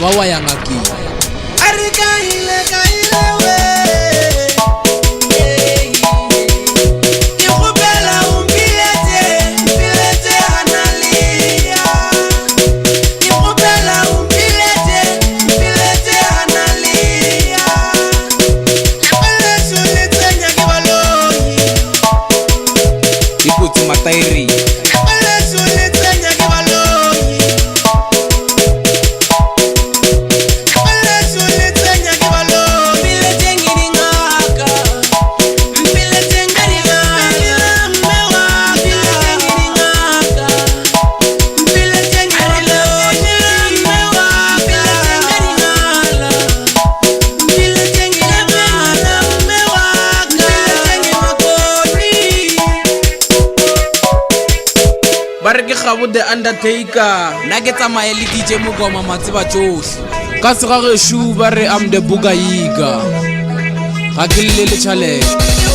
ba wa ya ngakeng. A re kaile we Matairi ba re ke Kgabo the Undertaker, nna ke tsamaye le DJ Mokoma matseba tsohle ka se ga gešo ba re am the Bugayiga ga ke le tšhalete.